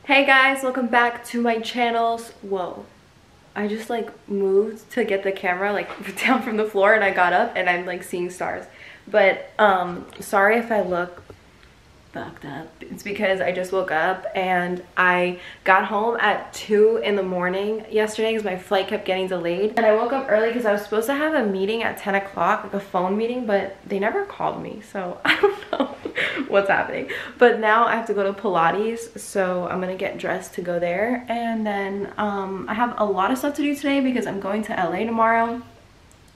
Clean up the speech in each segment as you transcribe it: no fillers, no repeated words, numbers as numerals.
Hey guys, welcome back to my channels. Whoa, I just like moved to get the camera like down from the floor and I got up and I'm like seeing stars. But sorry if I look fucked up. It's because I just woke up and I got home at 2 in the morning yesterday because my flight kept getting delayed. And I woke up early because I was supposed to have a meeting at 10 o'clock, like a phone meeting, but they never called me. So I don't know what's happening. But now I have to go to Pilates, so I'm gonna get dressed to go there. And then I have a lot of stuff to do today because I'm going to LA tomorrow.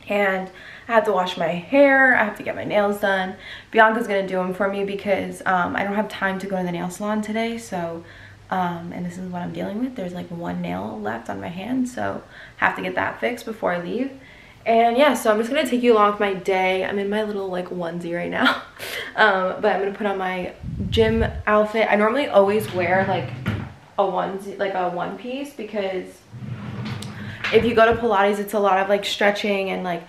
And I have to wash my hair, I have to get my nails done. Bianca's gonna do them for me because I don't have time to go to the nail salon today. So, and this is what I'm dealing with. There's like one nail left on my hand, so I have to get that fixed before I leave. And yeah, so I'm just gonna take you along with my day. I'm in my little like onesie right now. But I'm gonna put on my gym outfit. I normally always wear like a onesie, like a one piece, because if you go to Pilates, it's a lot of like stretching and like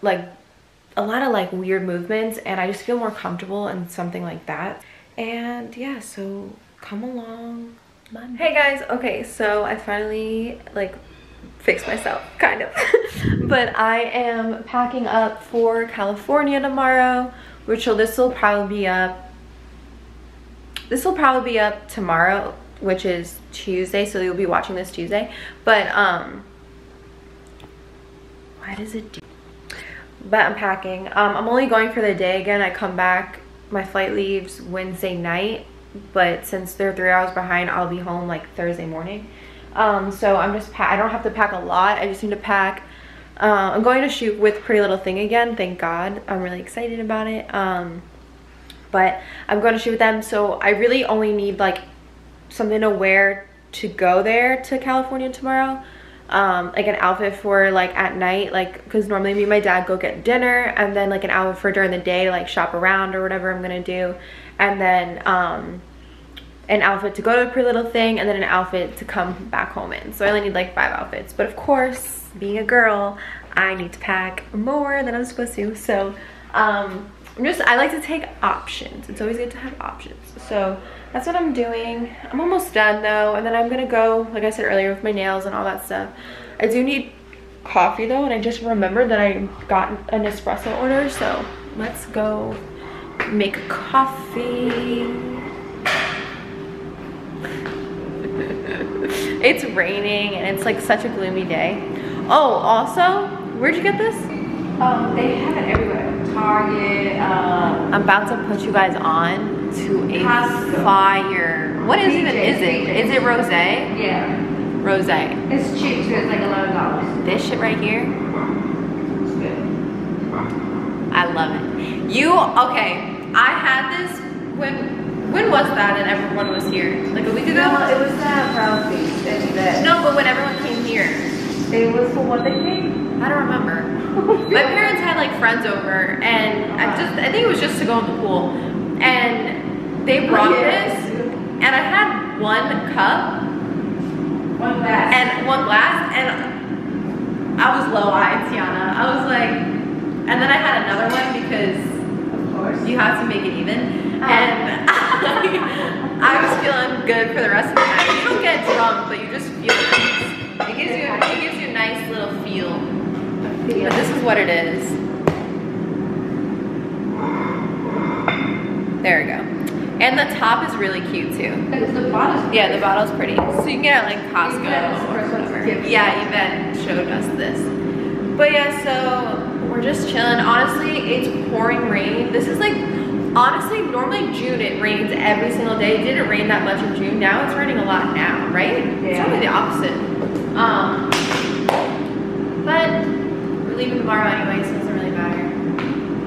a lot of like weird movements, and I just feel more comfortable in something like that. And yeah, so come along. Hey guys, okay, so I finally like fixed myself, kind of. But I am packing up for California tomorrow, this will probably be up tomorrow, which is Tuesday, so you'll be watching this Tuesday. But why does it do? But I'm packing. I'm only going for the day again. I come back, my flight leaves Wednesday night, but since they're 3 hours behind, I'll be home like Thursday morning. So I'm just I don't have to pack a lot. I just need to pack. I'm going to shoot with Pretty Little Thing again, thank God. I'm really excited about it. But I'm going to shoot with them, so I really only need like something to wear to go there to California tomorrow. Like an outfit for like at night, like because normally me and my dad go get dinner, and then like an outfit for during the day to like shop around or whatever I'm gonna do, and then an outfit to go to a Pretty Little Thing, and then an outfit to come back home in. So I only need like 5 outfits, but of course being a girl I need to pack more than I'm supposed to. So I like to take options. It's always good to have options. So that's what I'm doing. I'm almost done though, and then I'm gonna go, like I said earlier, with my nails and all that stuff. I do need coffee though, and I just remembered that I got an espresso order, so let's go make coffee. It's raining and it's like such a gloomy day. Oh, also, where'd you get this? They have it everywhere. Target. I'm about to put you guys on to a fire. What is it? Is it rosé? Yeah. Rosé. It's cheap too. It's like $11. This shit right here. It's good. I love it. Okay, I had this when was that and everyone was here? Like a week ago? No, it was that brown face. No, but when everyone came here. It was for what they came? I don't remember. My parents had like friends over, and I think it was just to go in the pool, and they brought this, and I had one cup, one glass, and I was low-eyed, Tiana. I was like, and then I had another one because of course you have to make it even, and I was feeling good for the rest of the night. You don't get drunk, but you just feel nice. It gives you a nice little feel. But this is what it is. There we go. And the top is really cute too. Because the bottle's yeah, the bottle's pretty. So you can get it at like Costco or whatever. Yeah, Yvette showed us this. But yeah, so we're just chilling. Honestly, it's pouring rain. This is like, honestly, normally June it rains every single day. It didn't rain that much in June. Now it's raining a lot now, right? Yeah. It's probably the opposite. But we're leaving tomorrow anyway, so it doesn't really matter.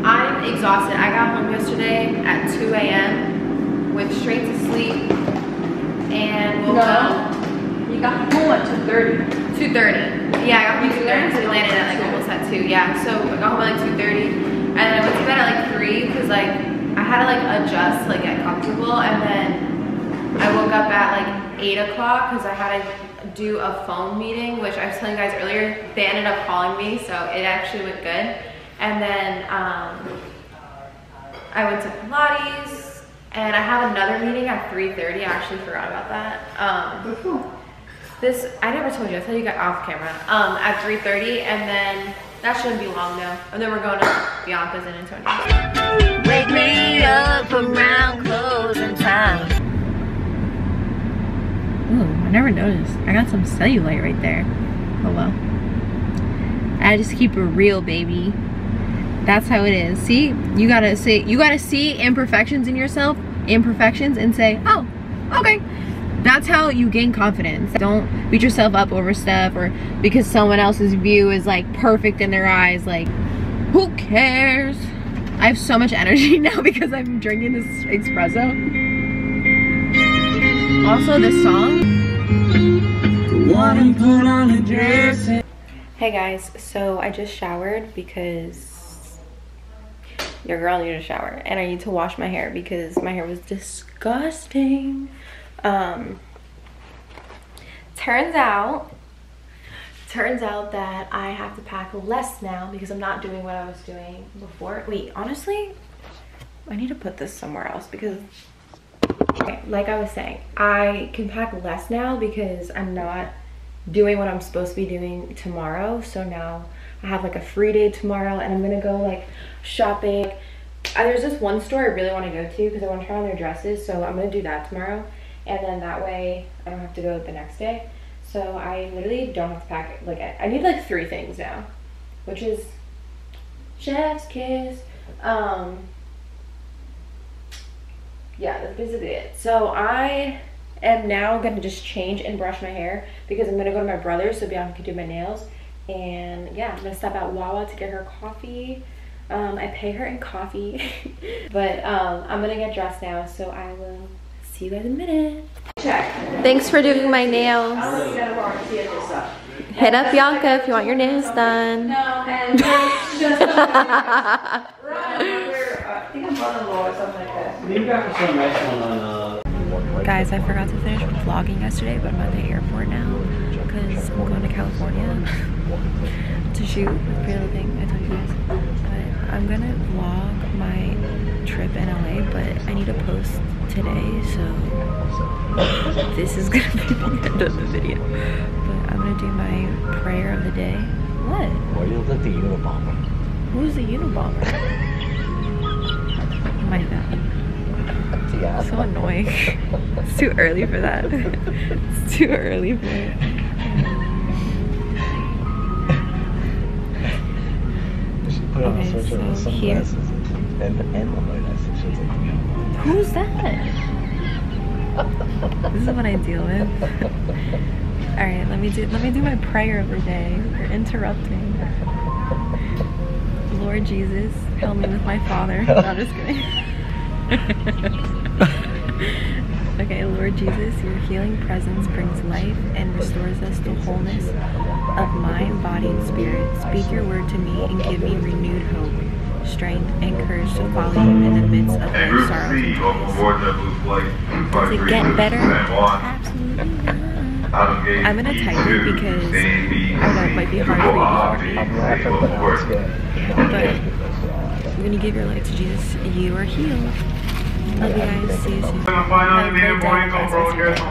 I'm exhausted. I got home yesterday at 2 a.m. went straight to sleep and woke up. You got home at 2:30. 2:30. Yeah, I got home at 2:30 because we landed at like almost at 2. Yeah, so I got home at like 2:30, and then I went to bed at like 3 because like I had to like adjust to like get comfortable, and then I woke up at like 8 o'clock because I had to do a phone meeting, which I was telling you guys earlier. They ended up calling me, so it actually went good. And then I went to Pilates, And I have another meeting at 3:30. I actually forgot about that. I never told you. I told you got off camera. At 3:30, and then that shouldn't be long though. And then we're going to Bianca's in Antonio. Wake me up around closing time. Ooh, I never noticed. I got some cellulite right there. Oh well. I just keep it real, baby. That's how it is. See, you gotta see imperfections in yourself, and say, oh, okay. That's how you gain confidence. Don't beat yourself up over stuff or because someone else's view is like perfect in their eyes. Like, who cares? I have so much energy now because I'm drinking this espresso. Also, this song. Wanna put on a dress. Hey guys, so I just showered because your girl needed a shower, and I need to wash my hair because my hair was disgusting. Turns out that I have to pack less now because I'm not doing what I was doing before. Wait, honestly, I need to put this somewhere else because, okay, like I was saying, I can pack less now because I'm not doing what I'm supposed to be doing tomorrow. So now I have like a free day tomorrow, and I'm gonna go like shopping. There's this one store I really want to go to because I want to try on their dresses, so I'm gonna do that tomorrow, and then that way I don't have to go the next day. So I literally don't have to pack, like I need like 3 things now, which is chef's kiss. Yeah, that's basically it. So I am now gonna just change and brush my hair because I'm gonna go to my brother's so Bianca can do my nails. And yeah, I'm gonna stop at Wawa to get her coffee. I pay her in coffee. But I'm gonna get dressed now, so I will see you guys in a minute. Check. Thanks for doing my nails. Hit up Bianca if you want your nails done. No, and just I think I'm brother-in-law or something like that. You got some nice one on Guys, I forgot to finish vlogging yesterday, but I'm at the airport now because I'm going to California to shoot with Pretty Little Thing. I told you guys. But I'm gonna vlog my trip in LA, but I need to post today, so this is gonna be the end of the video. But I'm gonna do my prayer of the day. What? Why do you look like the Unabomber? Who's the Unabomber? My bad. Yeah. So annoying. It's too early for that. It's too early for it. Okay, so here. And the eyelashes. Who's that? This is what I deal with. Alright, let me do my prayer of the day. You're interrupting. Lord Jesus, help me with my father. No, I'm just kidding. Okay, Lord Jesus, your healing presence brings life and restores us to wholeness of mind, body, and spirit. Speak your word to me and give me renewed hope, strength, and courage to follow you in the midst of life's sorrows and joys. Does it get better? Absolutely not. I'm gonna type it because I know it might be hard for you to hear me. But when you give your life to Jesus, you are healed. Love you guys. See you soon. Have a great day.